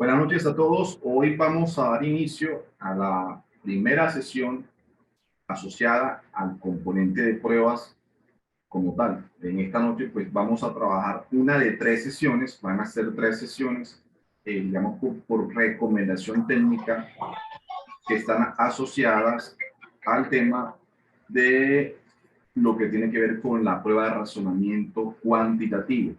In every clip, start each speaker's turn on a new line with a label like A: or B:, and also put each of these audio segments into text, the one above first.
A: Buenas noches a todos. Hoy vamos a dar inicio a la primera sesión asociada al componente de pruebas como tal. En esta noche pues vamos a trabajar una de 3 sesiones, van a ser 3 sesiones, digamos por recomendación técnica, que están asociadas al tema de lo que tiene que ver con la prueba de razonamiento cuantitativo.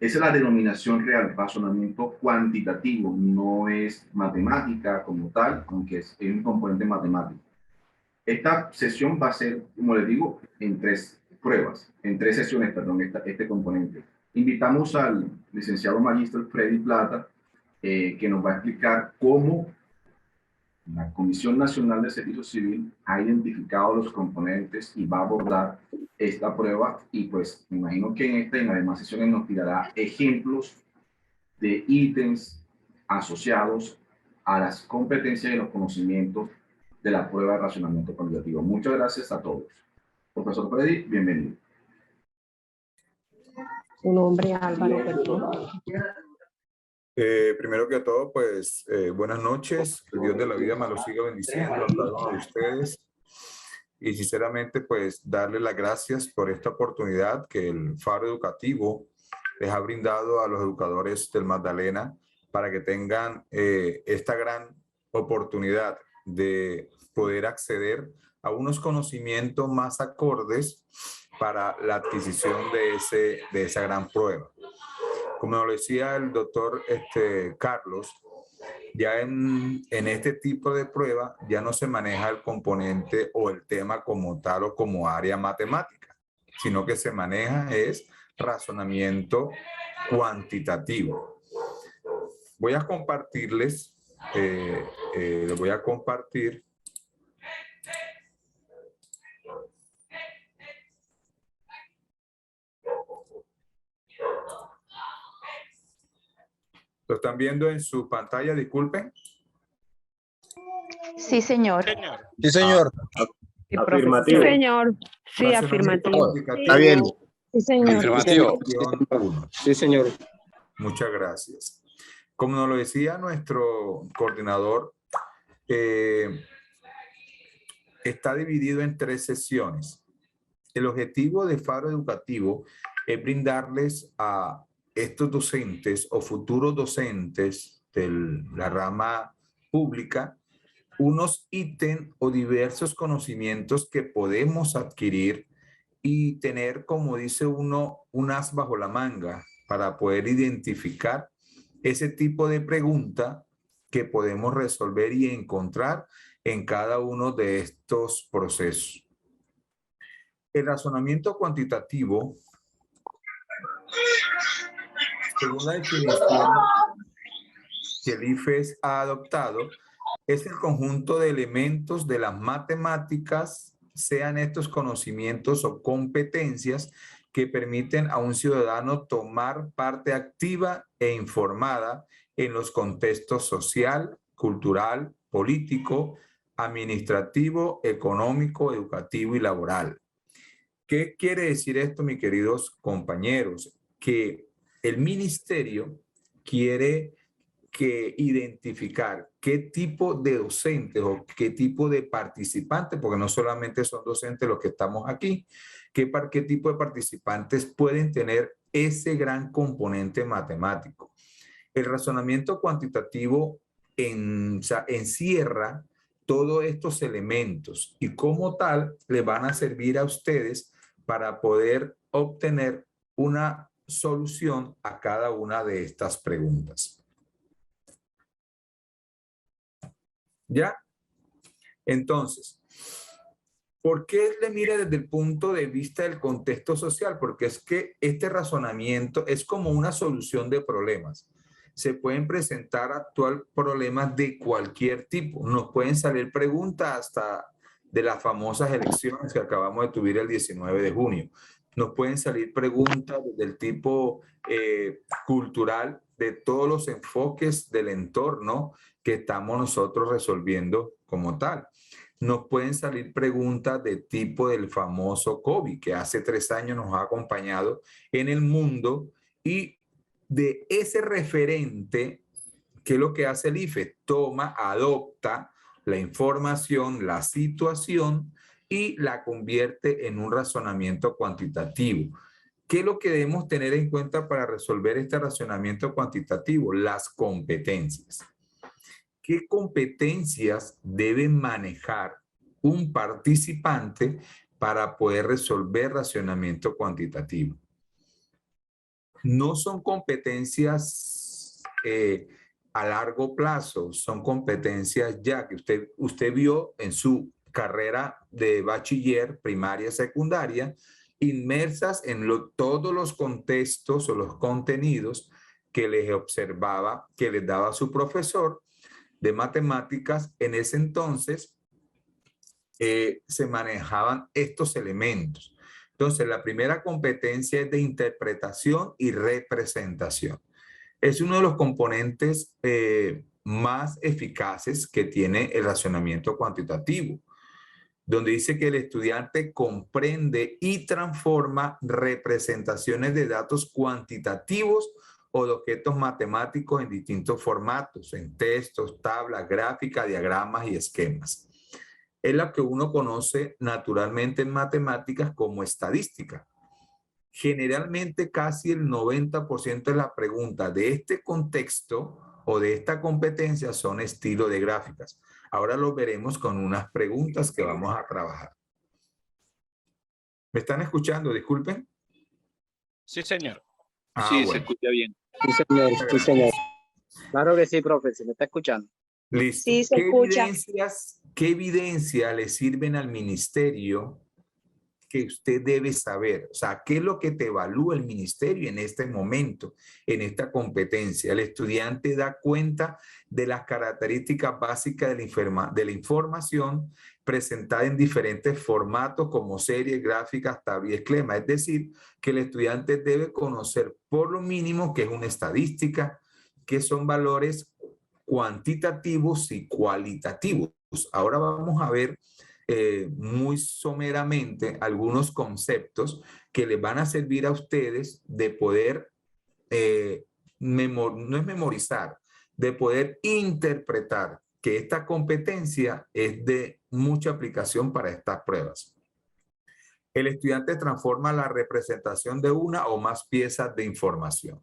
A: Esa es la denominación real, razonamiento cuantitativo, no es matemática como tal, aunque es un componente matemático. Esta sesión va a ser, como les digo, en 3 pruebas, en 3 sesiones, perdón, este componente. Invitamos al licenciado magíster Freddy Plata, que nos va a explicar cómo la Comisión Nacional de Servicio Civil ha identificado los componentes y va a abordar esta prueba, y pues me imagino que en esta y en las demás sesiones nos tirará ejemplos de ítems asociados a las competencias y los conocimientos de la prueba de razonamiento cuantitativo. Muchas gracias a todos. Profesor Freddy, bienvenido.
B: Su nombre, Álvaro, perdón.
C: Primero que todo, pues, buenas noches. Que el Dios de la vida me lo siga bendiciendo a cada uno de ustedes. Y sinceramente, pues, darle las gracias por esta oportunidad que el Faro Educativo les ha brindado a los educadores del Magdalena para que tengan esta gran oportunidad de poder acceder a unos conocimientos más acordes para la adquisición de esa gran prueba. Como lo decía el doctor Carlos, ya en este tipo de prueba ya no se maneja el componente o el tema como tal o como área matemática, sino que se maneja es razonamiento cuantitativo. Voy a compartirles, les voy a compartir ¿Lo están viendo en su pantalla? Disculpen.
D: Sí, señor.
E: Sí, señor.
B: Afirmativo. Sí, señor. Sí, afirmativo.
E: Está bien.
B: Sí, señor.
E: Afirmativo.
C: Sí, señor. Muchas gracias. Como nos lo decía nuestro coordinador, está dividido en 3 sesiones. El objetivo de Faro Educativo es brindarles a estos docentes o futuros docentes de la rama pública unos ítems o diversos conocimientos que podemos adquirir y tener, como dice uno, un as bajo la manga para poder identificar ese tipo de pregunta que podemos resolver y encontrar en cada uno de estos procesos. El razonamiento cuantitativo, según la definición que el IFES ha adoptado, es el conjunto de elementos de las matemáticas, sean estos conocimientos o competencias que permiten a un ciudadano tomar parte activa e informada en los contextos social, cultural, político, administrativo, económico, educativo y laboral. ¿Qué quiere decir esto, mis queridos compañeros? Que el ministerio quiere identificar qué tipo de docentes o qué tipo de participantes, porque no solamente son docentes los que estamos aquí, qué tipo de participantes pueden tener ese gran componente matemático. El razonamiento cuantitativo encierra todos estos elementos y como tal le van a servir a ustedes para poder obtener una solución a cada una de estas preguntas. ¿Ya? Entonces, ¿por qué le mira desde el punto de vista del contexto social? Porque es que este razonamiento es como una solución de problemas. Se pueden presentar actual problemas de cualquier tipo. Nos pueden salir preguntas hasta de las famosas elecciones que acabamos de tuvir el 19 de junio. Nos pueden salir preguntas del tipo cultural, de todos los enfoques del entorno que estamos nosotros resolviendo como tal. Nos pueden salir preguntas de tipo del famoso COVID, que hace 3 años nos ha acompañado en el mundo, y de ese referente ¿qué es lo que hace el IFE? Toma, adopta la información, la situación y la convierte en un razonamiento cuantitativo. ¿Qué es lo que debemos tener en cuenta para resolver este razonamiento cuantitativo? Las competencias. ¿Qué competencias debe manejar un participante para poder resolver razonamiento cuantitativo? No son competencias a largo plazo, son competencias ya que usted vio en su carrera de bachiller, primaria, secundaria, inmersas en todos los contextos o los contenidos que les observaba, que les daba su profesor de matemáticas. En ese entonces se manejaban estos elementos. Entonces, la primera competencia es de interpretación y representación. Es uno de los componentes más eficaces que tiene el razonamiento cuantitativo, donde dice que el estudiante comprende y transforma representaciones de datos cuantitativos o de objetos matemáticos en distintos formatos, en textos, tablas, gráficas, diagramas y esquemas. Es la que uno conoce naturalmente en matemáticas como estadística. Generalmente casi el 90% de las preguntas de este contexto o de esta competencia son estilo de gráficas. Ahora lo veremos con unas preguntas que vamos a trabajar. ¿Me están escuchando? Disculpen.
D: Sí, señor.
E: Sí,
C: bueno.
E: se escucha bien.
F: Sí, señor. Sí, señor. Claro que sí, profe, se me está escuchando.
C: Listo.
B: Sí, se escucha.
C: ¿Qué evidencia le sirven al ministerio que usted debe saber? O sea, ¿qué es lo que te evalúa el ministerio en este momento, en esta competencia? El estudiante da cuenta de las características básicas de la información presentada en diferentes formatos como series, gráficas, tabla y esquema. Es decir, que el estudiante debe conocer por lo mínimo qué es una estadística, qué son valores cuantitativos y cualitativos. Ahora vamos a ver muy someramente algunos conceptos que les van a servir a ustedes de poder, no es memorizar, de poder interpretar, que esta competencia es de mucha aplicación para estas pruebas. El estudiante transforma la representación de una o más piezas de información.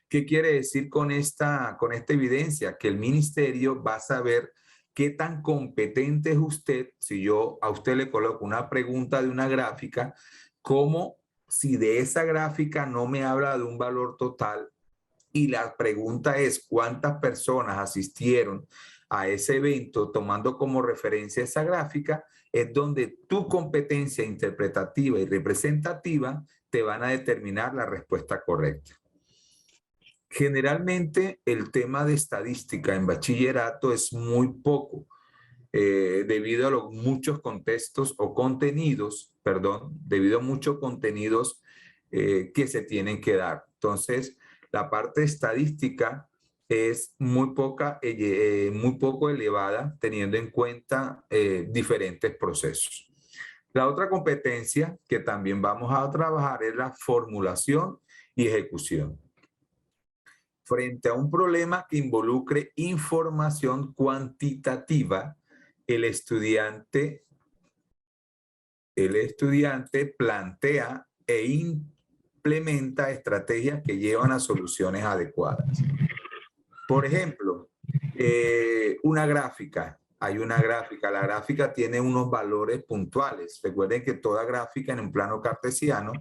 C: ¿Qué quiere decir con esta evidencia? Que el ministerio va a saber qué tan competente es usted si yo a usted le coloco una pregunta de una gráfica, como si de esa gráfica no me habla de un valor total y la pregunta es cuántas personas asistieron a ese evento tomando como referencia esa gráfica, es donde tu competencia interpretativa y representativa te van a determinar la respuesta correcta. Generalmente el tema de estadística en bachillerato es muy poco debido a los muchos contextos o contenidos, perdón, debido a muchos contenidos que se tienen que dar. Entonces, la parte estadística es muy poco elevada teniendo en cuenta diferentes procesos. La otra competencia que también vamos a trabajar es la formulación y ejecución. Frente a un problema que involucre información cuantitativa, el estudiante plantea e implementa estrategias que llevan a soluciones adecuadas. Por ejemplo, una gráfica. Hay una gráfica. La gráfica tiene unos valores puntuales. Recuerden que toda gráfica en un plano cartesiano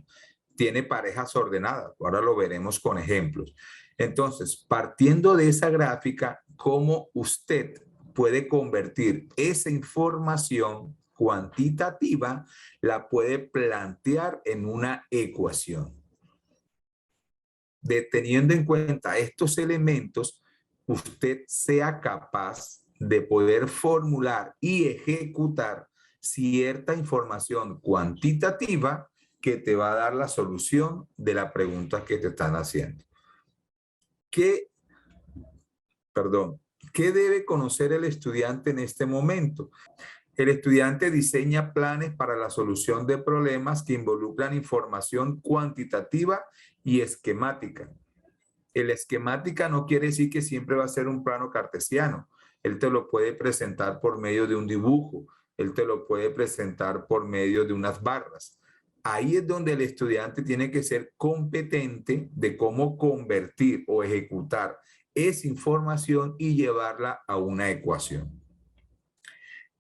C: tiene parejas ordenadas. Ahora lo veremos con ejemplos. Entonces, partiendo de esa gráfica, ¿cómo usted puede convertir esa información cuantitativa, la puede plantear en una ecuación? Teniendo en cuenta estos elementos, usted sea capaz de poder formular y ejecutar cierta información cuantitativa que te va a dar la solución de la pregunta que te están haciendo. ¿Qué debe conocer el estudiante en este momento? El estudiante diseña planes para la solución de problemas que involucran información cuantitativa y esquemática. El esquemática no quiere decir que siempre va a ser un plano cartesiano. Él te lo puede presentar por medio de un dibujo. Él te lo puede presentar por medio de unas barras. Ahí es donde el estudiante tiene que ser competente de cómo convertir o ejecutar esa información y llevarla a una ecuación.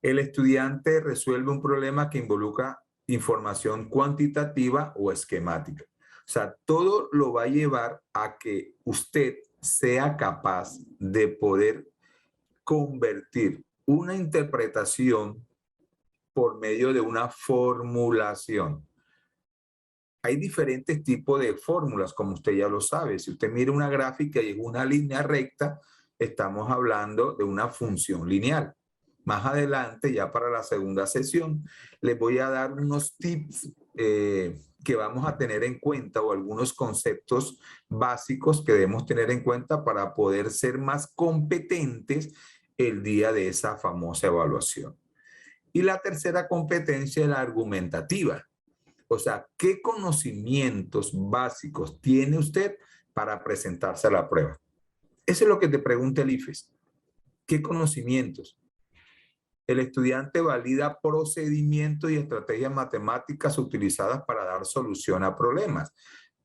C: El estudiante resuelve un problema que involucra información cuantitativa o esquemática. O sea, todo lo va a llevar a que usted sea capaz de poder convertir una interpretación por medio de una formulación. Hay diferentes tipos de fórmulas, como usted ya lo sabe. Si usted mira una gráfica y es una línea recta, estamos hablando de una función lineal. Más adelante, ya para la segunda sesión, les voy a dar unos tips que vamos a tener en cuenta o algunos conceptos básicos que debemos tener en cuenta para poder ser más competentes el día de esa famosa evaluación. Y la tercera competencia es la argumentativa. O sea, ¿qué conocimientos básicos tiene usted para presentarse a la prueba? Eso es lo que te pregunta el IFES. ¿Qué conocimientos? El estudiante valida procedimientos y estrategias matemáticas utilizadas para dar solución a problemas.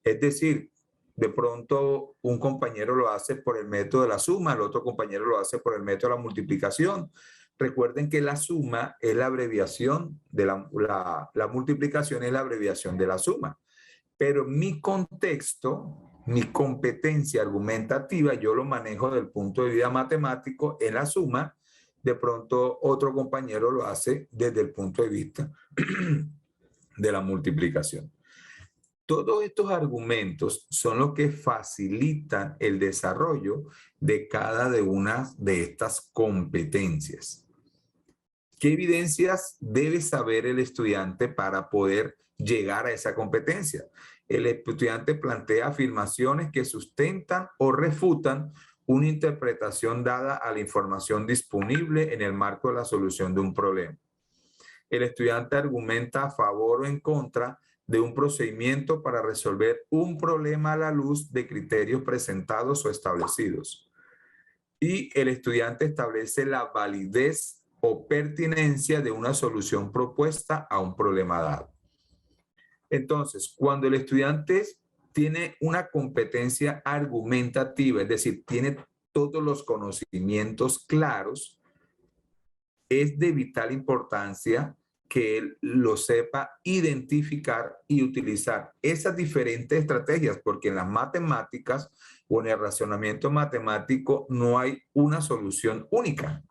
C: Es decir, de pronto un compañero lo hace por el método de la suma, el otro compañero lo hace por el método de la multiplicación. Recuerden que la suma es la abreviación de la multiplicación es la abreviación de la suma. Pero mi contexto, mi competencia argumentativa, yo lo manejo desde el punto de vista matemático en la suma. De pronto otro compañero lo hace desde el punto de vista de la multiplicación. Todos estos argumentos son los que facilitan el desarrollo de cada una de estas competencias. ¿Qué evidencias debe saber el estudiante para poder llegar a esa competencia? El estudiante plantea afirmaciones que sustentan o refutan una interpretación dada a la información disponible en el marco de la solución de un problema. El estudiante argumenta a favor o en contra de un procedimiento para resolver un problema a la luz de criterios presentados o establecidos. Y el estudiante establece la validez o pertinencia de una solución propuesta a un problema dado. Entonces, cuando el estudiante tiene una competencia argumentativa, es decir, tiene todos los conocimientos claros, es de vital importancia que él lo sepa identificar y utilizar esas diferentes estrategias, porque en las matemáticas o en el razonamiento matemático no hay una solución única.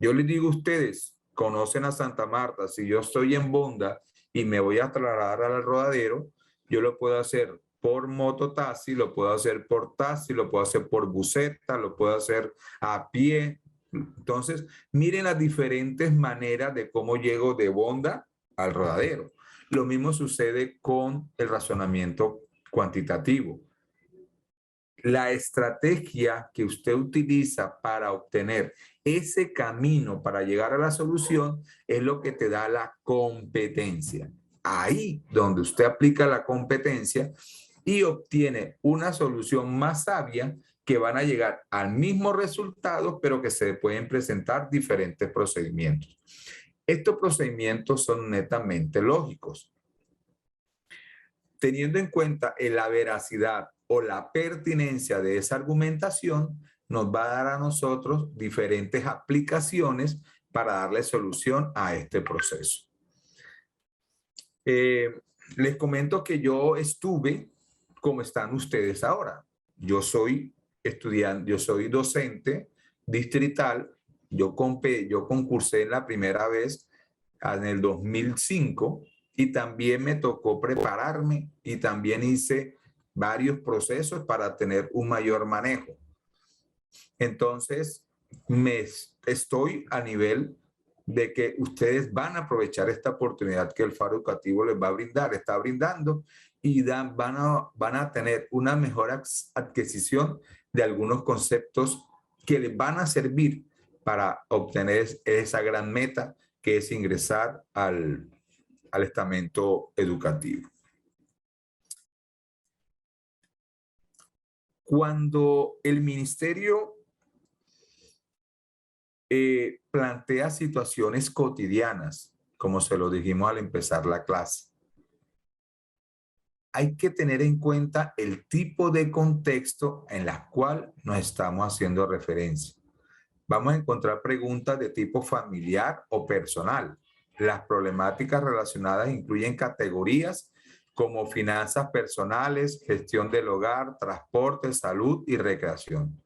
C: Yo les digo a ustedes, conocen a Santa Marta, si yo estoy en Bonda y me voy a trasladar al Rodadero, yo lo puedo hacer por mototaxi, lo puedo hacer por taxi, lo puedo hacer por buseta, lo puedo hacer a pie. Entonces, miren las diferentes maneras de cómo llego de Bonda al Rodadero. Lo mismo sucede con el razonamiento cuantitativo. La estrategia que usted utiliza para obtener ese camino para llegar a la solución es lo que te da la competencia. Ahí donde usted aplica la competencia y obtiene una solución más sabia que van a llegar al mismo resultado, pero que se pueden presentar diferentes procedimientos. Estos procedimientos son netamente lógicos. Teniendo en cuenta la veracidad o la pertinencia de esa argumentación, nos va a dar a nosotros diferentes aplicaciones para darle solución a este proceso. Les comento que yo estuve como están ustedes ahora. Yo soy estudiante, yo soy docente distrital. Yo concursé la primera vez en el 2005 y también me tocó prepararme y también hice varios procesos para tener un mayor manejo. Entonces, estoy a nivel de que ustedes van a aprovechar esta oportunidad que el Faro Educativo les va a brindar, está brindando, y van a tener una mejor adquisición de algunos conceptos que les van a servir para obtener esa gran meta que es ingresar al estamento educativo. Cuando el ministerio plantea situaciones cotidianas, como se lo dijimos al empezar la clase, hay que tener en cuenta el tipo de contexto en la cual nos estamos haciendo referencia. Vamos a encontrar preguntas de tipo familiar o personal. Las problemáticas relacionadas incluyen categorías como finanzas personales, gestión del hogar, transporte, salud y recreación.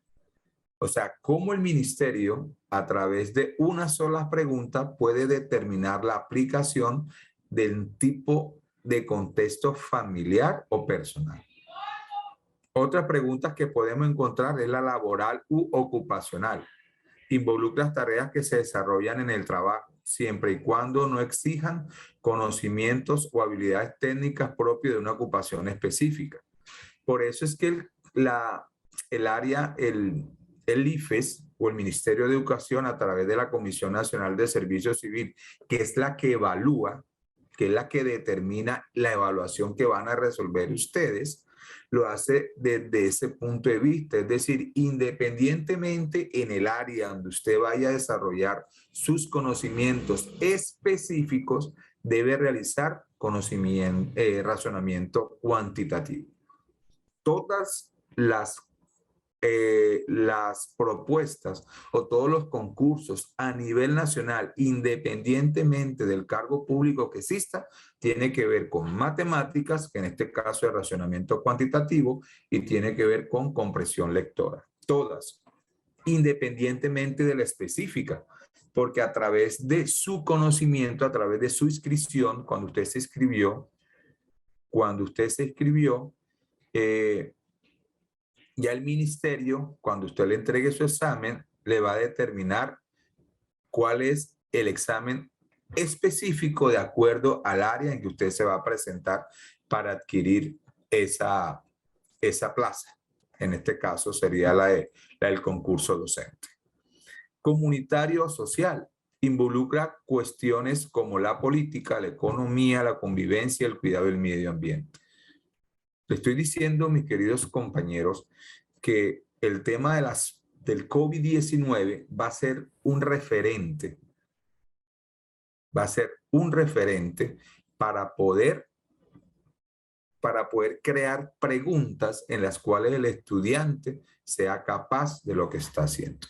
C: O sea, cómo el ministerio, a través de una sola pregunta, puede determinar la aplicación del tipo de contexto familiar o personal. Otras preguntas que podemos encontrar es la laboral u ocupacional. Involucra tareas que se desarrollan en el trabajo, siempre y cuando no exijan conocimientos o habilidades técnicas propias de una ocupación específica. Por eso es que el IFES o el Ministerio de Educación, a través de la Comisión Nacional de Servicio Civil, que es la que evalúa, que es la que determina la evaluación que van a resolver ustedes, lo hace desde ese punto de vista. Es decir, independientemente en el área donde usted vaya a desarrollar sus conocimientos específicos, debe realizar razonamiento cuantitativo. Todas las propuestas o todos los concursos a nivel nacional, independientemente del cargo público que exista, tiene que ver con matemáticas, que en este caso es razonamiento cuantitativo, y tiene que ver con comprensión lectora. Todas, independientemente de la específica, porque a través de su conocimiento, a través de su inscripción, cuando usted se inscribió, ya el ministerio, cuando usted le entregue su examen, le va a determinar cuál es el examen específico de acuerdo al área en que usted se va a presentar para adquirir esa plaza. En este caso sería la del concurso docente. Comunitario o social. Involucra cuestiones como la política, la economía, la convivencia y el cuidado del medio ambiente. Le estoy diciendo, mis queridos compañeros, que el tema del COVID-19 va a ser un referente. Va a ser un referente para poder crear preguntas en las cuales el estudiante sea capaz de lo que está haciendo.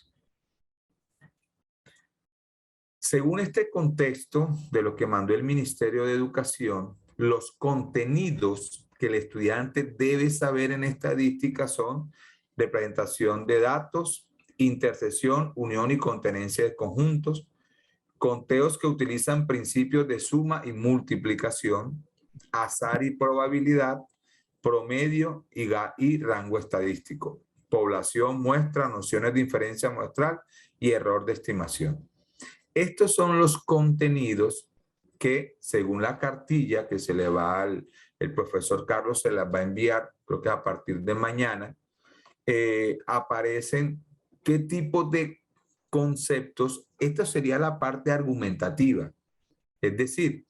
C: Según este contexto de lo que mandó el Ministerio de Educación, los contenidos que el estudiante debe saber en estadística son representación de datos, intersección, unión y contenencia de conjuntos, conteos que utilizan principios de suma y multiplicación, azar y probabilidad, promedio y rango estadístico, población, muestra, nociones de inferencia muestral y error de estimación. Estos son los contenidos que, según la cartilla que se le va el profesor Carlos se las va a enviar, creo que a partir de mañana, aparecen qué tipo de conceptos. Esta sería la parte argumentativa. Es decir,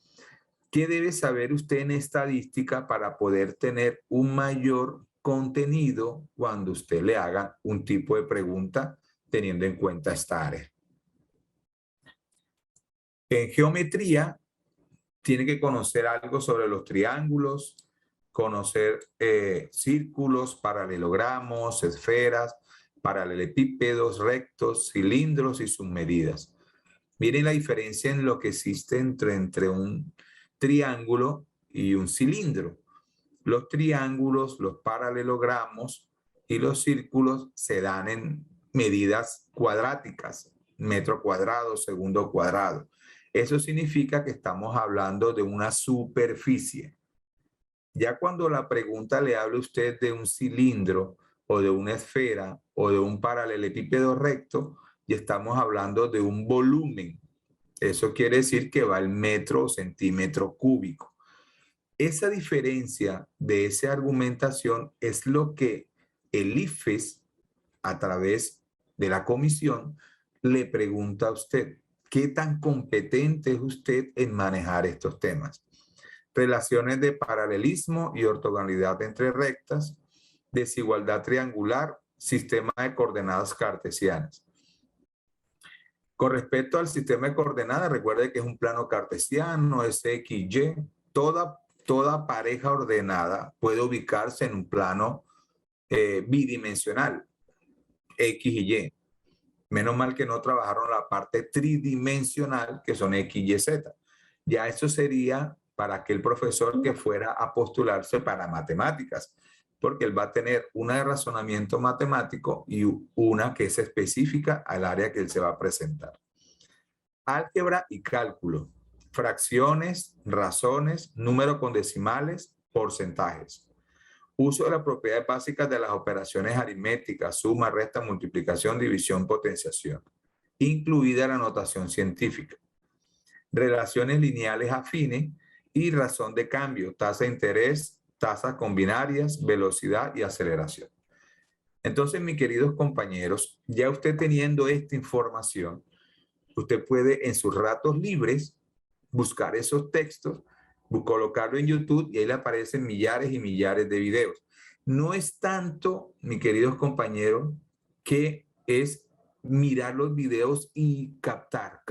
C: ¿qué debe saber usted en estadística para poder tener un mayor contenido cuando usted le haga un tipo de pregunta teniendo en cuenta esta área? En geometría, tiene que conocer algo sobre los triángulos, conocer círculos, paralelogramos, esferas, paralelepípedos, rectos, cilindros y sus medidas. Miren la diferencia en lo que existe entre un triángulo y un cilindro. Los triángulos, los paralelogramos y los círculos se dan en medidas cuadráticas, metro cuadrado, segundo cuadrado. Eso significa que estamos hablando de una superficie. Ya cuando la pregunta le habla a usted de un cilindro o de una esfera o de un paralelepípedo recto, ya estamos hablando de un volumen. Eso quiere decir que va al metro o centímetro cúbico. Esa diferencia de esa argumentación es lo que el IFES, a través de la comisión, le pregunta a usted. ¿Qué tan competente es usted en manejar estos temas? Relaciones de paralelismo y ortogonalidad entre rectas, desigualdad triangular, sistema de coordenadas cartesianas. Con respecto al sistema de coordenadas, recuerde que es un plano cartesiano, es X, Y. Toda pareja ordenada puede ubicarse en un plano bidimensional, X y Y. Menos mal que no trabajaron la parte tridimensional, que son X, Y, Z. Ya eso sería para aquel profesor que fuera a postularse para matemáticas, porque él va a tener una de razonamiento matemático y una que es específica al área que él se va a presentar. Álgebra y cálculo, fracciones, razones, número con decimales, porcentajes. Uso de las propiedades básicas de las operaciones aritméticas, suma, resta, multiplicación, división, potenciación, incluida la notación científica. Relaciones lineales afines y razón de cambio, tasa de interés, tasas combinarias, velocidad y aceleración. Entonces, mis queridos compañeros, ya usted teniendo esta información, usted puede en sus ratos libres buscar esos textos, colocarlo en YouTube y ahí le aparecen millares y millares de videos. No es tanto, mis queridos compañeros, que es mirar los videos y captar,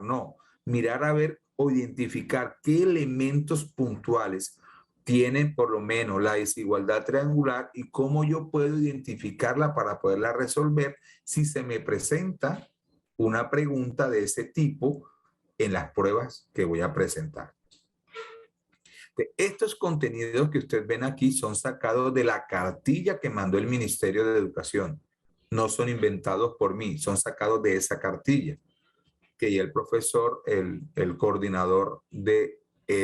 C: no. Mirar a ver o identificar qué elementos puntuales tienen por lo menos la desigualdad triangular y cómo yo puedo identificarla para poderla resolver si se me presenta una pregunta de ese tipo en las pruebas que voy a presentar. Estos contenidos que ustedes ven aquí son sacados de la cartilla que mandó el Ministerio de Educación. No son inventados por mí, son sacados de esa cartilla que ya el profesor, el coordinador de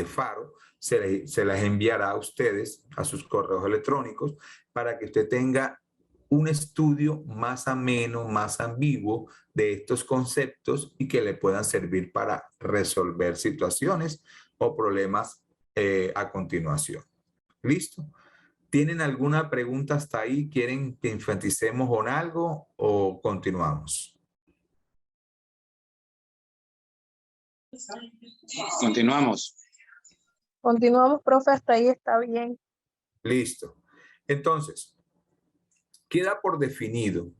C: Faro, se las enviará a ustedes, a sus correos electrónicos, para que usted tenga un estudio más ameno, más ambiguo de estos conceptos y que le puedan servir para resolver situaciones o problemas a continuación. ¿Listo? ¿Tienen alguna pregunta hasta ahí? ¿Quieren que enfaticemos con algo o continuamos?
F: Continuamos.
B: Continuamos, profe, hasta ahí está bien.
C: Listo. Entonces, queda por definido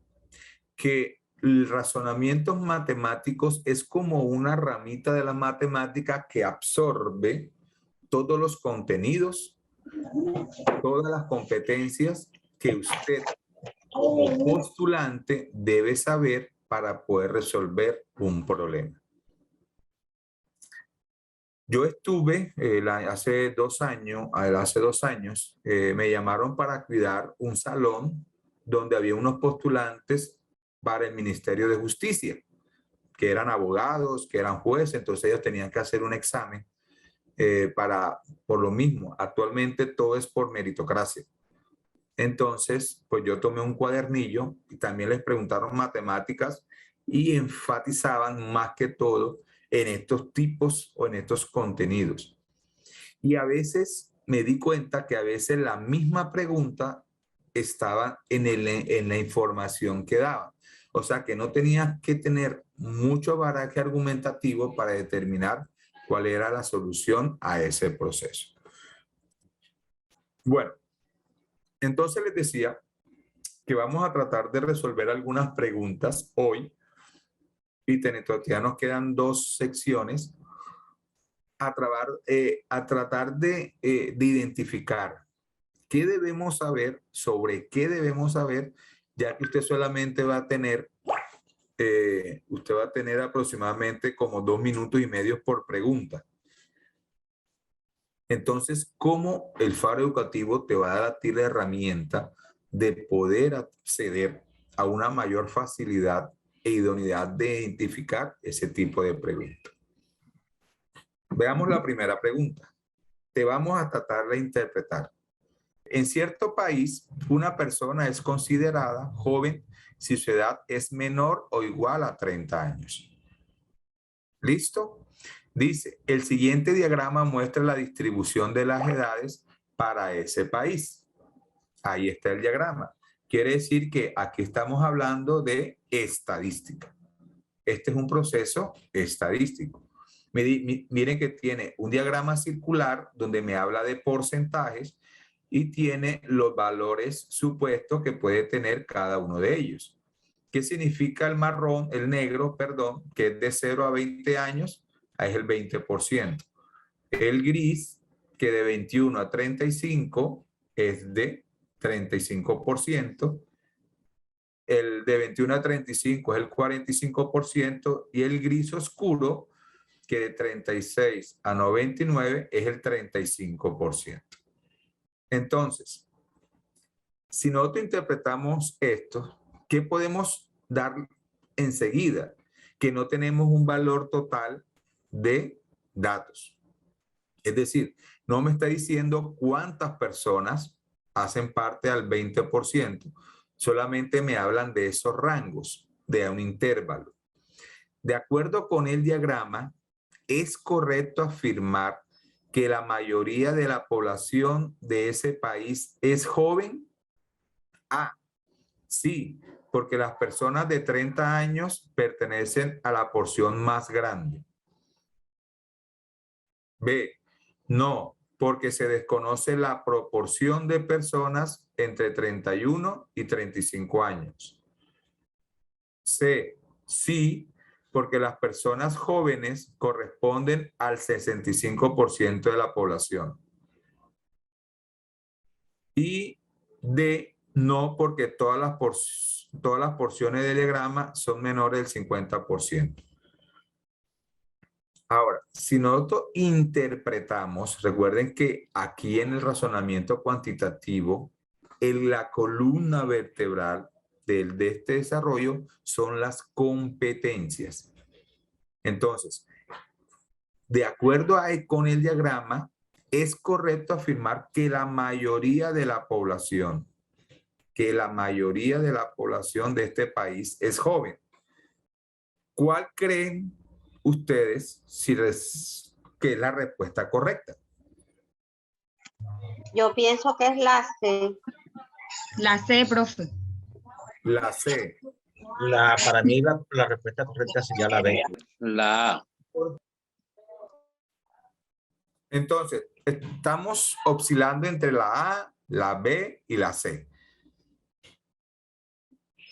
C: que el razonamiento matemáticos es como una ramita de la matemática que absorbe todos los contenidos, todas las competencias que usted como postulante debe saber para poder resolver un problema. Yo estuve hace 2 años, me llamaron para cuidar un salón donde había unos postulantes para el Ministerio de Justicia, que eran abogados, que eran jueces, entonces ellos tenían que hacer un examen por lo mismo. Actualmente todo es por meritocracia. Entonces, pues yo tomé un cuadernillo y también les preguntaron matemáticas y enfatizaban más que todo en estos tipos o en estos contenidos. Y a veces me di cuenta que a veces la misma pregunta estaba en la información que daban. O sea que no tenías que tener mucho bagaje argumentativo para determinar cuál era la solución a ese proceso. Bueno, entonces les decía que vamos a tratar de resolver algunas preguntas hoy y ya nos quedan 2 secciones a tratar de identificar qué debemos saber, sobre qué debemos saber, ya que usted solamente va a tener, aproximadamente como 2 minutos y medio por pregunta. Entonces, ¿cómo el Faro Educativo te va a dar a ti la herramienta de poder acceder a una mayor facilidad e idoneidad de identificar ese tipo de preguntas? Veamos la primera pregunta. Te vamos a tratar de interpretar. En cierto país, una persona es considerada joven si su edad es menor o igual a 30 años. ¿Listo? Dice, el siguiente diagrama muestra la distribución de las edades para ese país. Ahí está el diagrama. Quiere decir que aquí estamos hablando de estadística. Este es un proceso estadístico. Miren que tiene un diagrama circular donde me habla de porcentajes y tiene los valores supuestos que puede tener cada uno de ellos. ¿Qué significa el marrón, el negro, perdón, que es de 0 a 20 años? Es el 20%. El gris, que de 21 a 35 es de 35%. El de 21 a 35 es el 45% y el gris oscuro, que de 36 a 99 es el 35%. Entonces, si nosotros interpretamos esto, ¿qué podemos dar enseguida? Que no tenemos un valor total de datos. Es decir, no me está diciendo cuántas personas hacen parte al 20%. Solamente me hablan de esos rangos, de un intervalo. De acuerdo con el diagrama, es correcto afirmar que la mayoría de la población de ese país es joven. A, sí, porque las personas de 30 años pertenecen a la porción más grande. B, no, porque se desconoce la proporción de personas entre 31 y 35 años. C, sí, porque las personas jóvenes corresponden al 65% de la población. Y D, no, porque todas las porciones del diagrama son menores del 50%. Ahora, si nosotros interpretamos, recuerden que aquí en el razonamiento cuantitativo, la columna vertebral de este desarrollo son las competencias. Entonces, de acuerdo con el diagrama, es correcto afirmar que la mayoría de la población, de este país es joven. ¿Cuál creen ustedes que es la respuesta correcta?
E: Yo pienso que es la C.
G: La C, profe.
C: La C.
H: Para mí la respuesta correcta sería la B.
D: La A.
C: Entonces, estamos oscilando entre la A, la B y la C.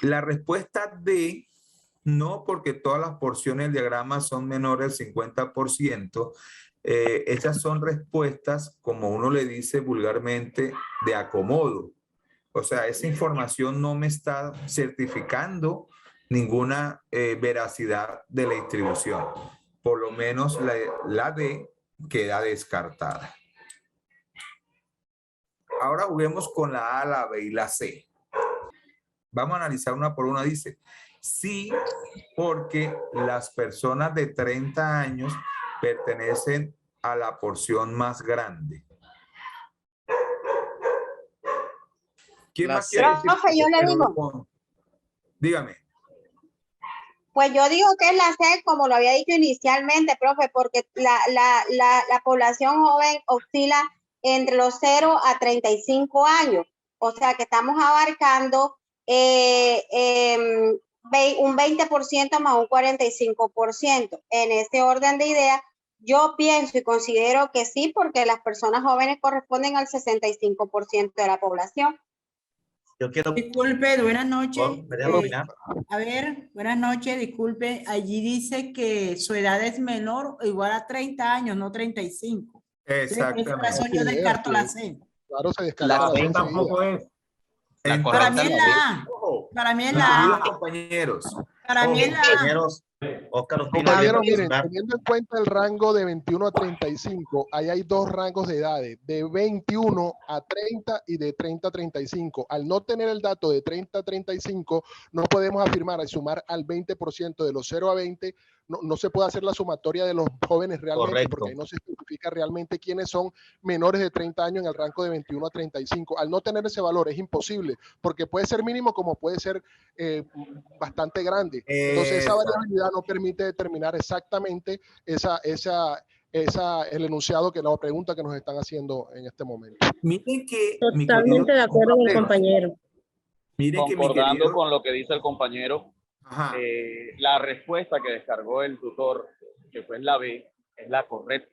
C: La respuesta D, no, porque todas las porciones del diagrama son menores del 50%. Estas son respuestas, como uno le dice vulgarmente, de acomodo. O sea, esa información no me está certificando ninguna veracidad de la distribución. Por lo menos la D queda descartada. Ahora juguemos con la A, la B y la C. Vamos a analizar una por una. Dice, sí, porque las personas de 30 años pertenecen a la porción más grande. ¿Quién más quiere decir?
E: Profe, yo le digo.
C: Dígame.
E: Pues yo digo que es la C, como lo había dicho inicialmente, profe, porque la población joven oscila entre los 0 a 35 años. O sea que estamos abarcando un 20% más un 45%. En ese orden de ideas, yo pienso y considero que sí, porque las personas jóvenes corresponden al 65% de la población.
H: Yo quiero...
G: Disculpe, buenas noches.
H: A
G: ver, buenas noches, disculpe. Allí dice que su edad es menor o igual a 30 años, no 35.
C: Exactamente.
G: Por eso yo descarto la C.
I: Claro, se descarta
H: la B tampoco es.
G: Para mí es la A. Para mí es la A.
C: Compañeros.
G: Para mí es la A.
H: Compañeros, Óscar,
I: compañeros, miren, teniendo en cuenta el rango de 21 a 35, ahí hay dos rangos de edades, de 21 a 30 y de 30 a 35. Al no tener el dato de 30 a 35, no podemos afirmar, al sumar al 20% de los 0 a 20, no se puede hacer la sumatoria de los jóvenes realmente. Correcto. Porque ahí no se especifica realmente quiénes son menores de 30 años en el rango de 21 a 35. Al no tener ese valor es imposible, porque puede ser mínimo como puede ser bastante grande. Entonces esa variabilidad no permite determinar exactamente el enunciado, que la pregunta que nos están haciendo en este momento.
C: Miren que
B: totalmente de acuerdo con el compañero.
C: Miren que
J: concordando con lo que dice el compañero, la respuesta que descargó el tutor, que fue en la B, es la correcta.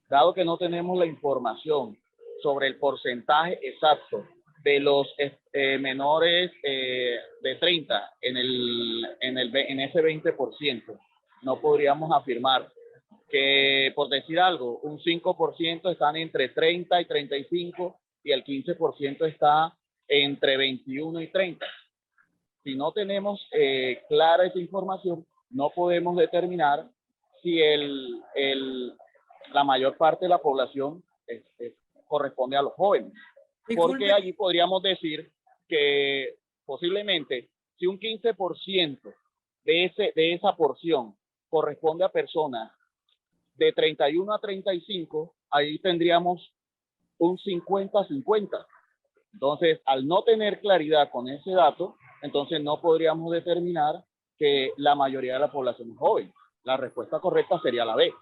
J: Dado que no tenemos la información sobre el porcentaje exacto de los menores de 30 en ese 20%, no podríamos afirmar que, por decir algo, un 5% están entre 30 y 35 y el 15% está entre 21 y 30. Si no tenemos clara esa información, no podemos determinar si la mayor parte de la población corresponde a los jóvenes. Porque allí podríamos decir que posiblemente si un 15% de esa porción corresponde a personas de 31 a 35, ahí tendríamos un 50-50. Entonces, al no tener claridad con ese dato, entonces no podríamos determinar que la mayoría de la población es joven. La respuesta correcta sería la B.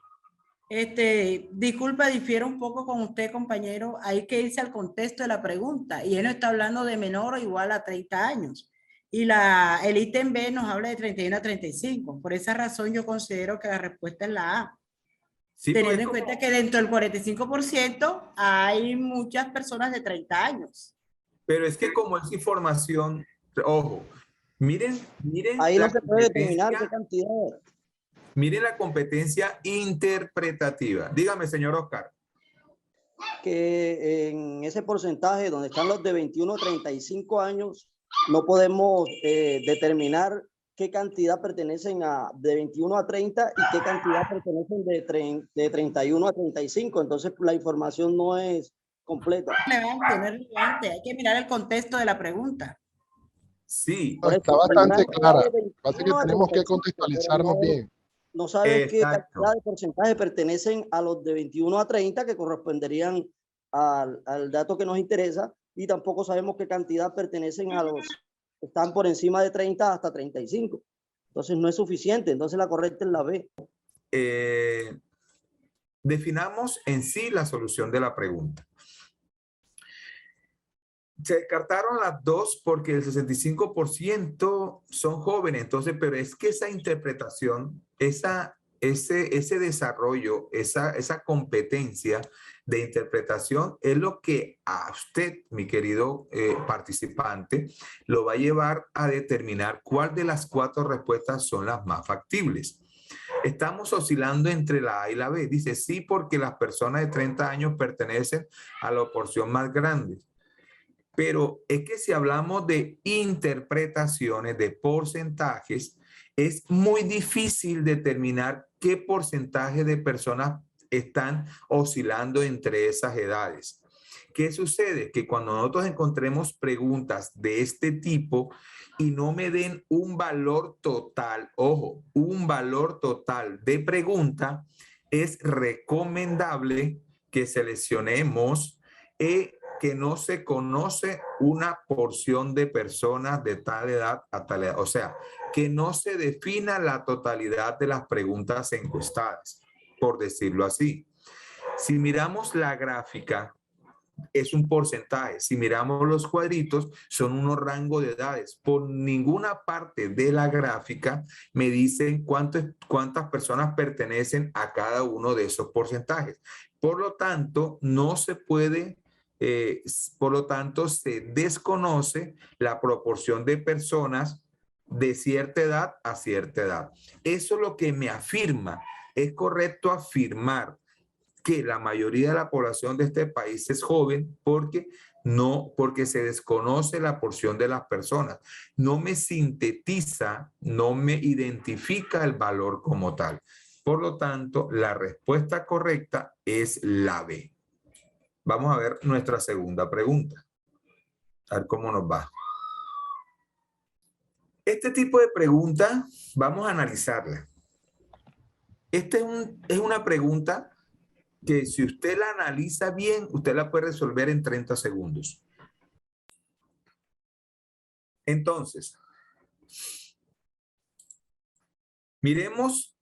G: Disculpa, difiero un poco con usted, compañero. Hay que irse al contexto de la pregunta. Y él no está hablando de menor o igual a 30 años. Y el ítem B nos habla de 31 a 35. Por esa razón yo considero que la respuesta es la A. Sí, teniendo en cuenta que dentro del 45% hay muchas personas de 30 años.
C: Pero es que como es información, ojo, miren
K: ahí no se puede determinar qué cantidad.
C: Miren la competencia interpretativa. Dígame, señor Oscar.
K: Que en ese porcentaje donde están los de 21 a 35 años, no podemos determinar qué cantidad pertenecen de 21 a 30 y qué cantidad pertenecen de 31 a 35. Entonces, la información no es completa.
G: No es relevante. Hay que mirar el contexto de la pregunta.
C: Sí.
I: No, está bastante clara. Así que tenemos que contextualizarnos bien.
K: No saben qué cantidad de porcentaje pertenecen a los de 21 a 30 que corresponderían al dato que nos interesa, y tampoco sabemos qué cantidad pertenecen a los que están por encima de 30 hasta 35. Entonces no es suficiente. Entonces la correcta es la B.
C: Definamos en sí la solución de la pregunta. Se descartaron las dos porque el 65% son jóvenes, entonces, pero es que esa interpretación, ese desarrollo, esa competencia de interpretación es lo que a usted, mi querido participante, lo va a llevar a determinar cuál de las 4 respuestas son las más factibles. Estamos oscilando entre la A y la B. Dice sí porque las personas de 30 años pertenecen a la porción más grande. Pero es que si hablamos de interpretaciones, de porcentajes, es muy difícil determinar qué porcentaje de personas están oscilando entre esas edades. ¿Qué sucede? Que cuando nosotros encontremos preguntas de este tipo y no me den un valor total, ojo, un valor total de pregunta, es recomendable que seleccionemos que no se conoce una porción de personas de tal edad a tal edad. O sea, que no se defina la totalidad de las preguntas encuestadas, por decirlo así. Si miramos la gráfica, es un porcentaje. Si miramos los cuadritos, son unos rangos de edades. Por ninguna parte de la gráfica me dicen cuántas personas pertenecen a cada uno de esos porcentajes. Por lo tanto, no se puede... por lo tanto, se desconoce la proporción de personas de cierta edad a cierta edad. Eso es lo que me afirma. Es correcto afirmar que la mayoría de la población de este país es joven porque se desconoce la porción de las personas. No me sintetiza, no me identifica el valor como tal. Por lo tanto, la respuesta correcta es la B. Vamos a ver nuestra segunda pregunta. A ver cómo nos va. Este tipo de pregunta, vamos a analizarla. Esta es una pregunta que si usted la analiza bien, usted la puede resolver en 30 segundos. Entonces, miremos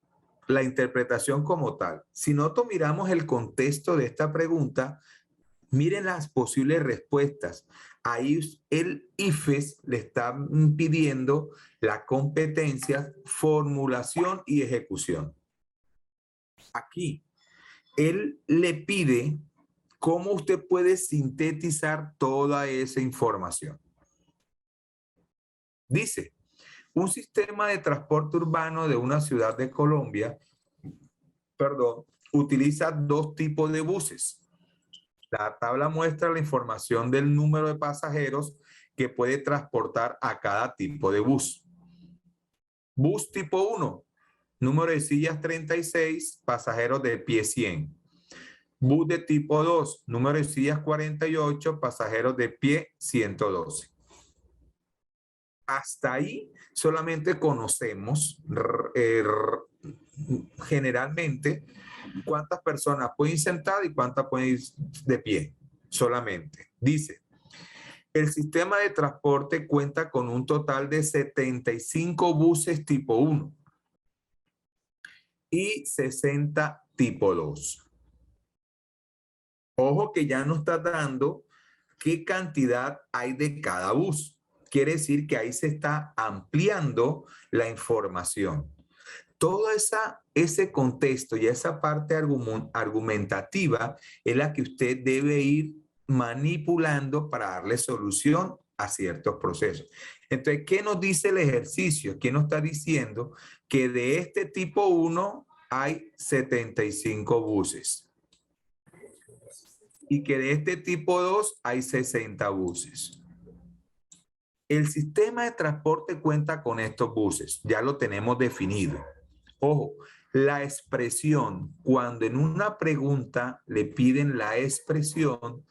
C: la interpretación como tal. Si nosotros miramos el contexto de esta pregunta, miren las posibles respuestas. Ahí el IFES le está pidiendo la competencia, formulación y ejecución. Aquí, él le pide ¿Cómo usted puede sintetizar toda esa información? Dice, un sistema de transporte urbano de una ciudad de Colombia, utiliza dos tipos de buses. La tabla muestra la información del número de pasajeros que puede transportar a cada tipo de bus. Bus tipo 1, número de sillas 36, pasajeros de pie 100. Bus de tipo 2, número de sillas 48, pasajeros de pie 112. Hasta ahí solamente conocemos generalmente cuántas personas pueden ir sentadas y cuántas pueden ir de pie solamente. Dice, el sistema de transporte cuenta con un total de 75 buses tipo 1 y 60 tipo 2. Ojo que ya nos está dando qué cantidad hay de cada bus. Quiere decir que ahí se está ampliando la información. Todo ese contexto y esa parte argumentativa es la que usted debe ir manipulando para darle solución a ciertos procesos. Entonces, ¿qué nos dice el ejercicio? ¿Qué nos está diciendo? Que de este tipo 1 hay 75 buses. Y que de este tipo 2 hay 60 buses. El sistema de transporte cuenta con estos buses, ya lo tenemos definido. Ojo, la expresión, cuando en una pregunta le piden la expresión,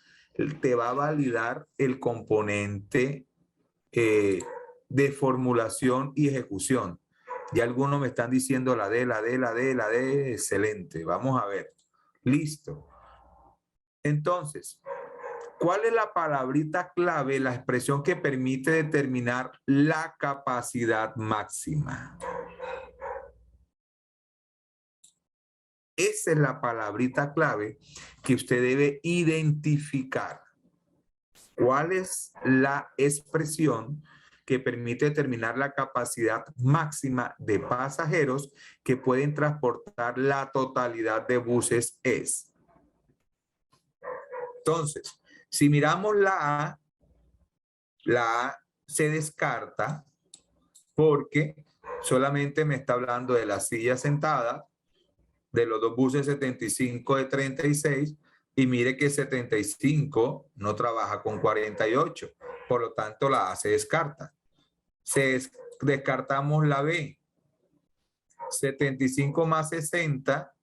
C: te va a validar el componente de formulación y ejecución. Ya algunos me están diciendo la D, excelente. Vamos a ver. Listo. Entonces, ¿cuál es la palabrita clave, la expresión que permite determinar la capacidad máxima? Esa es la palabrita clave que usted debe identificar. ¿Cuál es la expresión que permite determinar la capacidad máxima de pasajeros que pueden transportar la totalidad de buses? Entonces, si miramos la A se descarta porque solamente me está hablando de la silla sentada, de los dos buses 75 de 36, y mire que 75 no trabaja con 48, por lo tanto la A se descarta. Descartamos la B. 75 más 60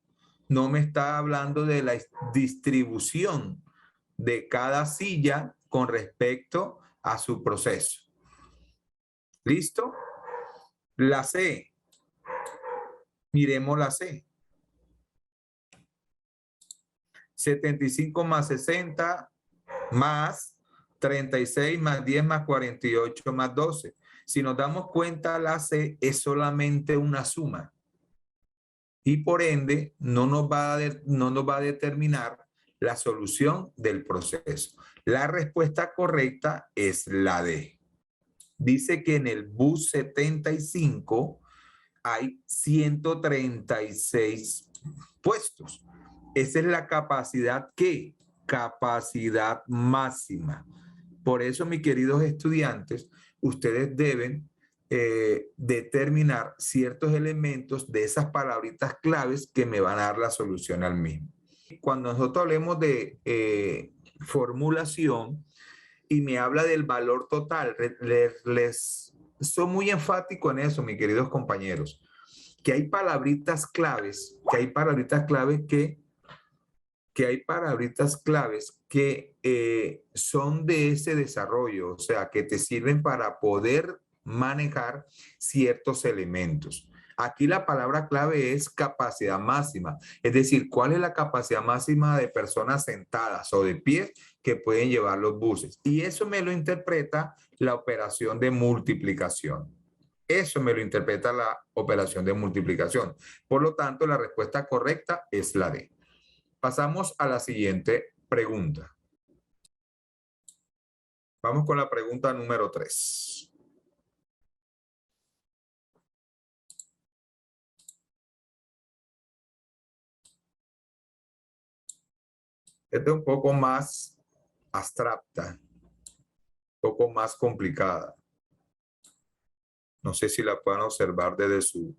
C: no me está hablando de la distribución de cada silla con respecto a su proceso. ¿Listo? La C. Miremos la C. 75 más 60 más 36 más 10 más 48 más 12. Si nos damos cuenta, la C es solamente una suma. Y por ende, no nos va a determinar la solución del proceso. La respuesta correcta es la D. Dice que en el bus 75 hay 136 puestos. Esa es la capacidad, ¿qué? Capacidad máxima. Por eso, mis queridos estudiantes, ustedes deben determinar ciertos elementos de esas palabritas claves que me van a dar la solución al mismo. Cuando nosotros hablemos de formulación y me habla del valor total, les soy muy enfático en eso, mis queridos compañeros, que hay palabritas claves, que son de ese desarrollo, o sea, que te sirven para poder manejar ciertos elementos. Aquí la palabra clave es capacidad máxima, es decir, ¿cuál es la capacidad máxima de personas sentadas o de pie que pueden llevar los buses? Y eso me lo interpreta la operación de multiplicación. Eso me lo interpreta la operación de multiplicación. Por lo tanto, la respuesta correcta es la D. Pasamos a la siguiente pregunta. Vamos con la pregunta número 3. Esta es un poco más abstracta, un poco más complicada. No sé si la pueden observar desde su...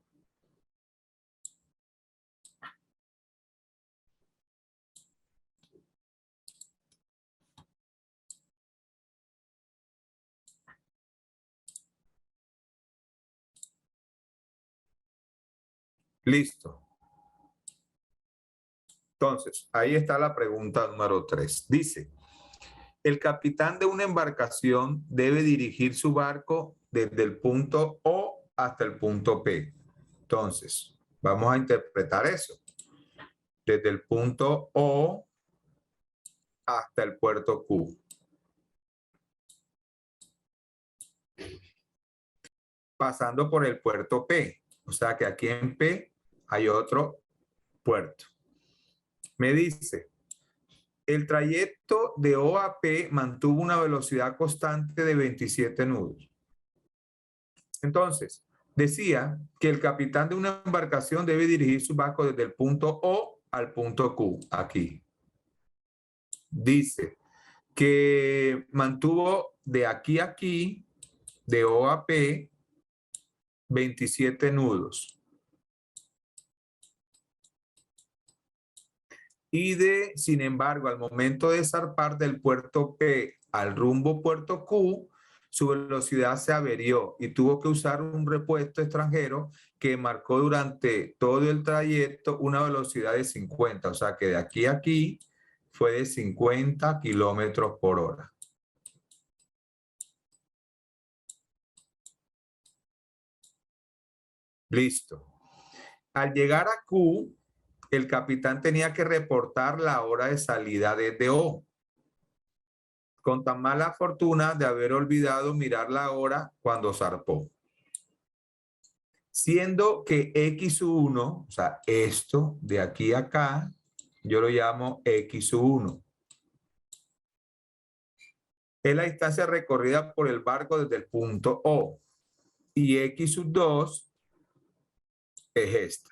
C: Listo. Entonces, ahí está la pregunta número 3. Dice, el capitán de una embarcación debe dirigir su barco desde el punto O hasta el punto P. Entonces, vamos a interpretar eso. Desde el punto O hasta el puerto Q. Pasando por el puerto P. O sea que aquí en P hay otro puerto. Me dice, el trayecto de O a P mantuvo una velocidad constante de 27 nudos. Entonces, decía que el capitán de una embarcación debe dirigir su barco desde el punto O al punto Q, aquí. Dice que mantuvo de aquí a aquí, de O a P, 27 nudos. Sin embargo, al momento de zarpar del puerto P al rumbo puerto Q, su velocidad se averió y tuvo que usar un repuesto extranjero que marcó durante todo el trayecto una velocidad de 50. O sea que de aquí a aquí fue de 50 kilómetros por hora. Listo. Al llegar a Q, el capitán tenía que reportar la hora de salida desde O. Con tan mala fortuna de haber olvidado mirar la hora cuando zarpó. Siendo que X1, o sea, esto de aquí a acá, yo lo llamo X1. Es la distancia recorrida por el barco desde el punto O. Y X2 es esta.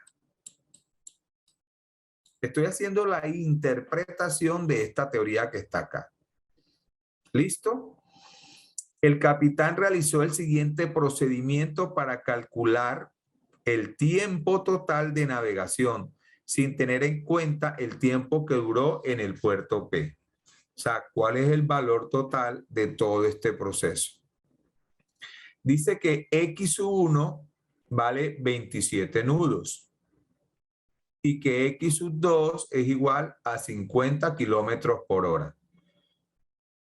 C: Estoy haciendo la interpretación de esta teoría que está acá. ¿Listo? El capitán realizó el siguiente procedimiento para calcular el tiempo total de navegación sin tener en cuenta el tiempo que duró en el puerto P. O sea, ¿cuál es el valor total de todo este proceso? Dice que X1 vale 27 nudos y que X2 es igual a 50 kilómetros por hora.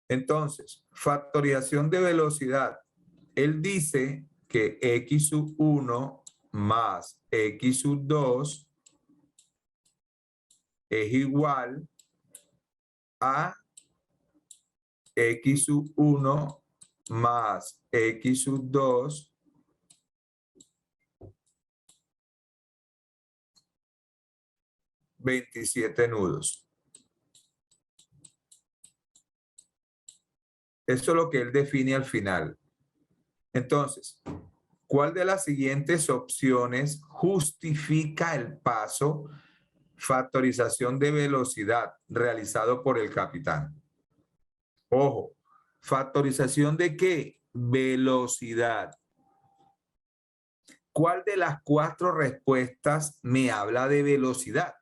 C: Entonces, factorización de velocidad. Él dice que X1 más X2 es igual a X1 más X2 27 nudos. Eso es lo que él define al final. Entonces, ¿cuál de las siguientes opciones justifica el paso factorización de velocidad realizado por el capitán? Ojo, ¿factorización de qué? Velocidad. ¿Cuál de las 4 respuestas me habla de velocidad?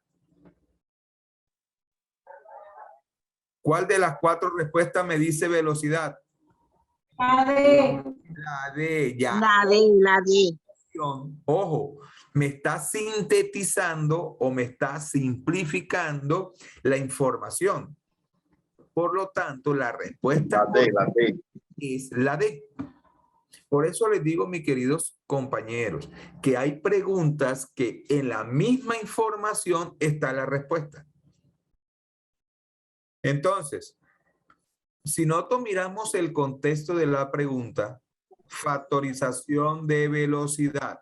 C: ¿Cuál de las 4 respuestas me dice velocidad?
L: La D.
C: La D, ya.
L: La D.
C: Ojo, me está sintetizando o me está simplificando la información. Por lo tanto, la respuesta es la D. Por eso les digo, mis queridos compañeros, que hay preguntas que en la misma información está la respuesta. Entonces, si nosotros miramos el contexto de la pregunta, factorización de velocidad,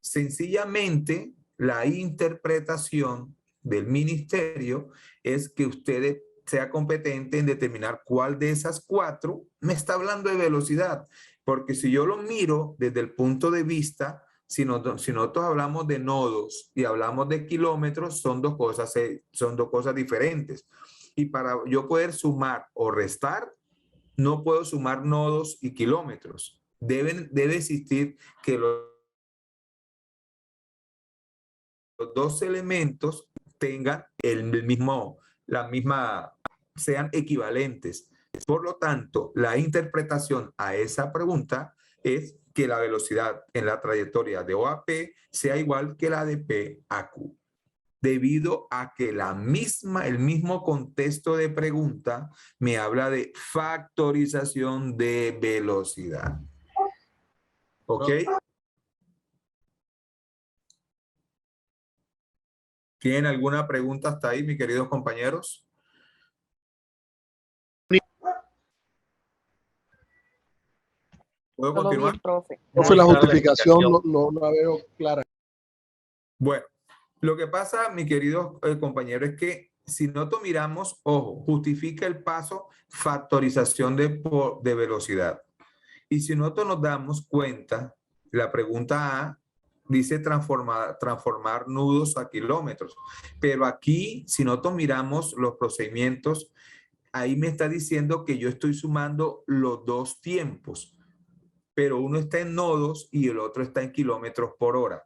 C: sencillamente la interpretación del ministerio es que usted sea competente en determinar cuál de esas 4 me está hablando de velocidad. Porque si yo lo miro desde el punto de vista, si nosotros hablamos de nodos y hablamos de kilómetros, son dos cosas diferentes. Y para yo poder sumar o restar, no puedo sumar nodos y kilómetros. Debe existir que los dos elementos tengan sean equivalentes. Por lo tanto, la interpretación a esa pregunta es que la velocidad en la trayectoria de O a P sea igual que la de P a Q. Debido a que el mismo contexto de pregunta me habla de factorización de velocidad. ¿Ok? ¿Tienen alguna pregunta hasta ahí, mis queridos compañeros? ¿Puedo continuar?
B: Bien, profe.
I: Profe, la justificación no la veo clara.
C: Bueno, lo que pasa, mi querido compañero, es que si nosotros miramos, ojo, justifica el paso factorización de velocidad. Y si nosotros nos damos cuenta, la pregunta A dice transformar nudos a kilómetros. Pero aquí, si nosotros miramos los procedimientos, ahí me está diciendo que yo estoy sumando los dos tiempos, pero uno está en nodos y el otro está en kilómetros por hora.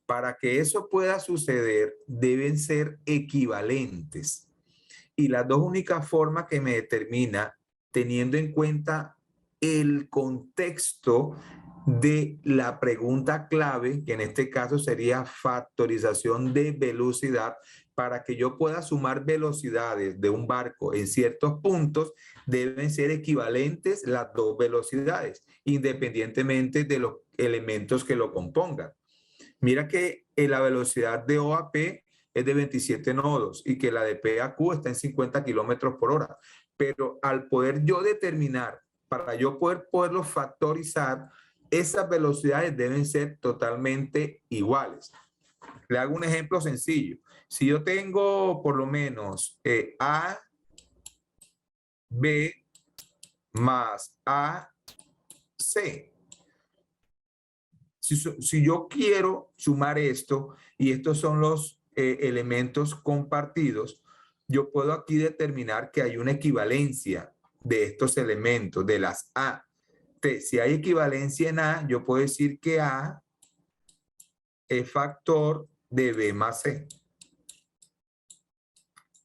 C: Para que eso pueda suceder, deben ser equivalentes. Y las dos únicas formas que me determina, teniendo en cuenta el contexto de la pregunta clave, que en este caso sería factorización de velocidad, para que yo pueda sumar velocidades de un barco en ciertos puntos, deben ser equivalentes las dos velocidades, independientemente de los elementos que lo compongan. Mira que la velocidad de O a P es de 27 nodos y que la de P a Q está en 50 kilómetros por hora. Pero al poder yo determinar, para yo poderlo factorizar, esas velocidades deben ser totalmente iguales. Le hago un ejemplo sencillo. Si yo tengo por lo menos A, B más A, C. Si yo quiero sumar esto y estos son los elementos compartidos, yo puedo aquí determinar que hay una equivalencia de estos elementos, de las A. Si hay equivalencia en A, yo puedo decir que A es factor de B más C.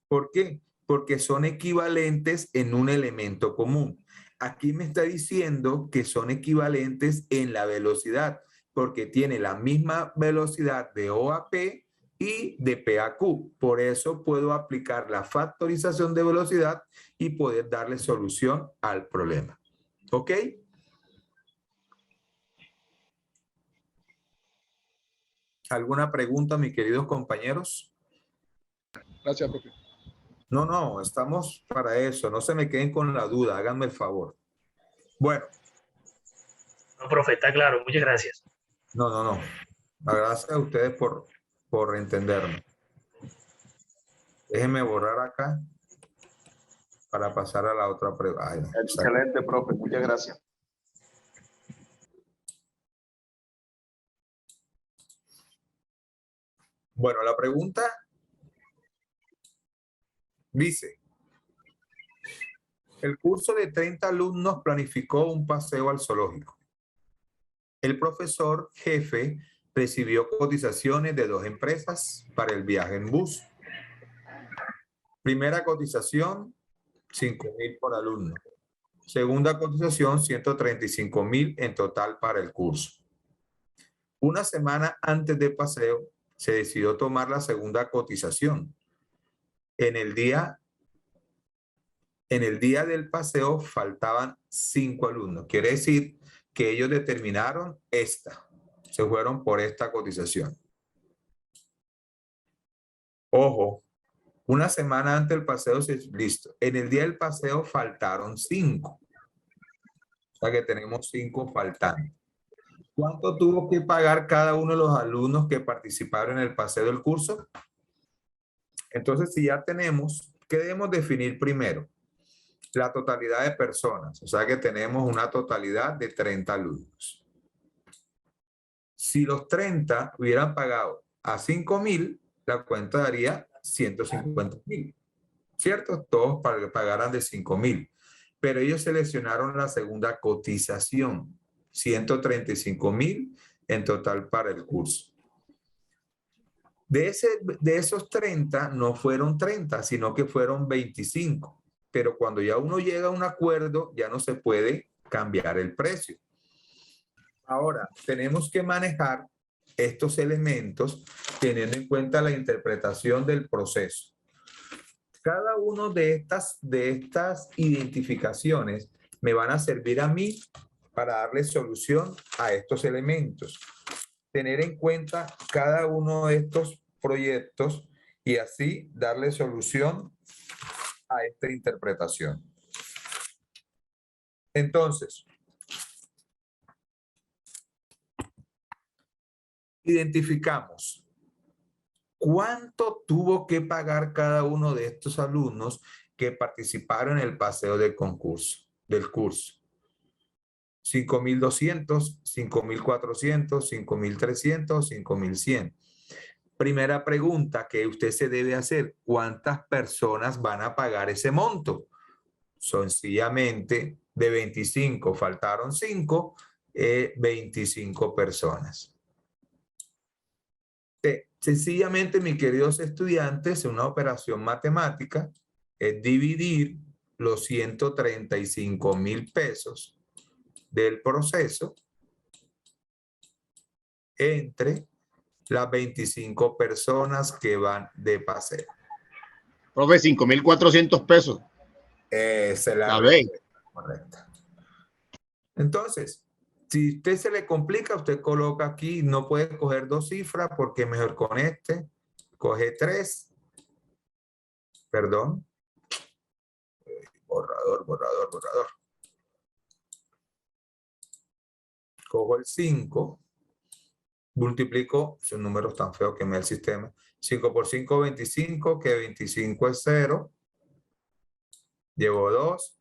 C: ¿Por qué? Porque son equivalentes en un elemento común. Aquí me está diciendo que son equivalentes en la velocidad, porque tiene la misma velocidad de O a P y de P a Q. Por eso puedo aplicar la factorización de velocidad y poder darle solución al problema. ¿Ok? ¿Alguna pregunta, mis queridos compañeros?
I: Gracias, profe.
C: No, estamos para eso. No se me queden con la duda, háganme el favor. Bueno.
M: No, profe, está claro. Muchas gracias.
C: No. Gracias a ustedes por entenderme. Déjenme borrar acá para pasar a la otra prueba.
A: Excelente, profe. Muchas gracias.
C: Bueno, la pregunta dice, el curso de 30 alumnos planificó un paseo al zoológico. El profesor jefe recibió cotizaciones de 2 empresas para el viaje en bus. Primera cotización, 5,000 por alumno. Segunda cotización, 135,000 en total para el curso. Una semana antes del paseo, se decidió tomar la segunda cotización. En el día del paseo faltaban 5 alumnos. Quiere decir que ellos determinaron esta. Se fueron por esta cotización. Ojo, una semana antes del paseo, listo. En el día del paseo faltaron 5. O sea que tenemos 5 faltando. ¿Cuánto tuvo que pagar cada uno de los alumnos que participaron en el paseo del curso? Entonces, si ya tenemos, ¿qué debemos definir primero? La totalidad de personas. O sea que tenemos una totalidad de 30 alumnos. Si los 30 hubieran pagado a 5,000, la cuenta daría 150,000. ¿cierto? Todos pagaran de 5.000, pero ellos seleccionaron la segunda cotización, 135.000 en total para el curso. De esos 30, no fueron 30, sino que fueron 25. Pero cuando ya uno llega a un acuerdo, ya no se puede cambiar el precio. Ahora, tenemos que manejar estos elementos teniendo en cuenta la interpretación del proceso. Cada uno de estas identificaciones me van a servir a mí para darle solución a estos elementos. Tener en cuenta cada uno de estos proyectos y así darle solución a esta interpretación. Entonces, identificamos cuánto tuvo que pagar cada uno de estos alumnos que participaron en el paseo del curso. 5.200, 5.400, 5.300, 5.100. Primera pregunta que usted se debe hacer: ¿cuántas personas van a pagar ese monto? Sencillamente, de 25 faltaron 5, 25 personas. Sencillamente, mis queridos estudiantes, una operación matemática es dividir los 135.000 pesos del proceso entre las 25 personas que van de paseo.
N: Profe, 5.400 pesos.
C: Esa es la respuesta correcta. Entonces, si usted se le complica, usted coloca aquí, no puede coger 2 cifras porque mejor con este, coge 3. Perdón. Borrador. Cojo el 5. Multiplico, son números tan feos que me da el sistema. 5 por 5, 25, que 25 es 0. Llevo 2.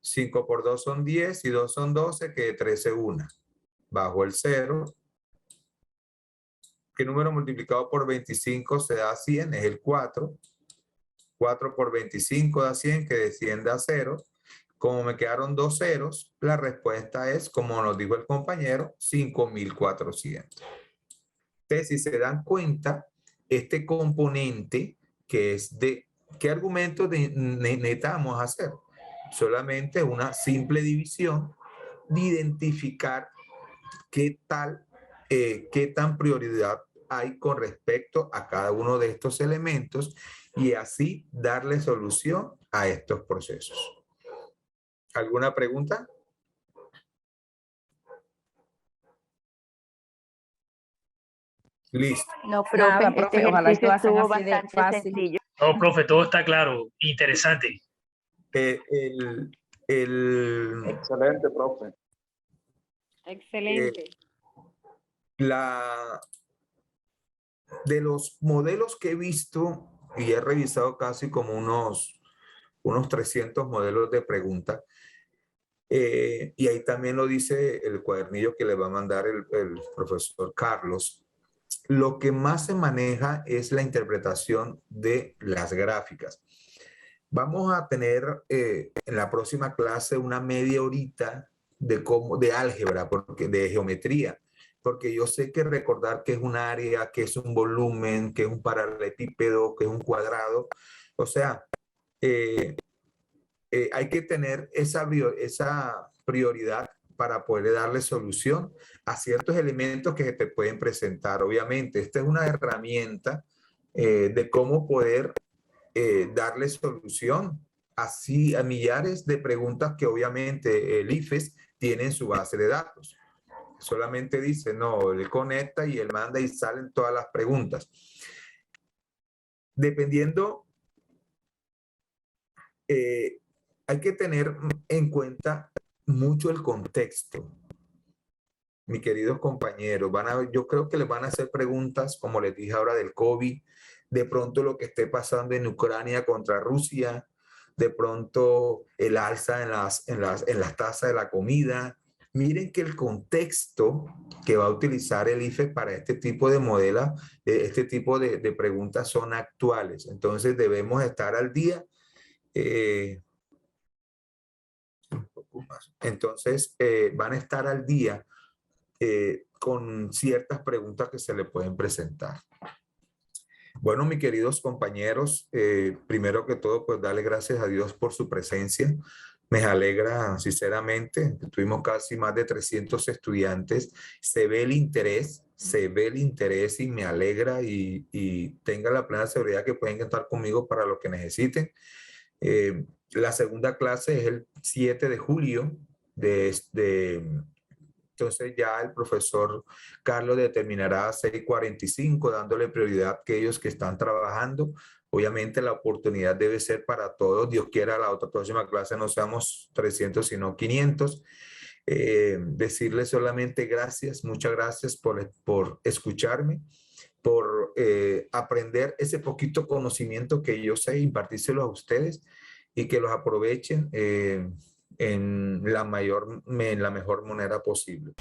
C: 5 por 2 son 10 y 2 son 12, que 13 es 1. Bajo el 0. ¿Qué número multiplicado por 25 se da 100? Es el 4. 4 por 25 da 100, que desciende a 0. Como me quedaron 2 ceros, la respuesta es, como nos dijo el compañero, 5.400. Entonces, si se dan cuenta, este componente que es de, ¿qué argumento necesitamos hacer? Solamente una simple división de identificar qué tan prioridad hay con respecto a cada uno de estos elementos y así darle solución a estos procesos. ¿Alguna pregunta? Listo.
O: No, profe, este ejercicio estuvo bastante sencillo.
M: No, profe, todo está claro. Interesante.
J: Excelente, profe.
O: Excelente.
C: De los modelos que he visto y he revisado casi como unos 300 modelos de pregunta, y ahí también lo dice el cuadernillo que le va a mandar el profesor Carlos. Lo que más se maneja es la interpretación de las gráficas. Vamos a tener en la próxima clase una media horita de álgebra, de geometría, porque yo sé que recordar que es un área, que es un volumen, que es un paralelepípedo, que es un cuadrado, o sea, hay que tener esa prioridad para poder darle solución a ciertos elementos que se te pueden presentar. Obviamente, esta es una herramienta de cómo poder darle solución así a millares de preguntas que obviamente el IFES tiene en su base de datos. Solamente dice, no, él conecta y él manda y salen todas las preguntas. Dependiendo, hay que tener en cuenta mucho el contexto. Mis queridos compañeros, yo creo que les van a hacer preguntas, como les dije ahora, del COVID, de pronto lo que esté pasando en Ucrania contra Rusia, de pronto el alza en las tasas de la comida. Miren que el contexto que va a utilizar el IFES para este tipo de modelos, este tipo de preguntas son actuales. Entonces debemos estar al día Un poco más. Entonces, van a estar al día con ciertas preguntas que se le pueden presentar. Bueno, mis queridos compañeros, primero que todo, pues darle gracias a Dios por su presencia. Me alegra sinceramente, tuvimos casi más de 300 estudiantes, se ve el interés y me alegra y tenga la plena seguridad que pueden estar conmigo para lo que necesiten. La segunda clase es el 7 de julio entonces ya el profesor Carlos determinará 6:45, dándole prioridad a aquellos que están trabajando. Obviamente la oportunidad debe ser para todos. Dios quiera la próxima clase no seamos 300, sino 500. Decirles solamente gracias, muchas gracias por escucharme, por aprender ese poquito conocimiento que yo sé, impartírselo a ustedes y que los aprovechen en la mejor manera posible.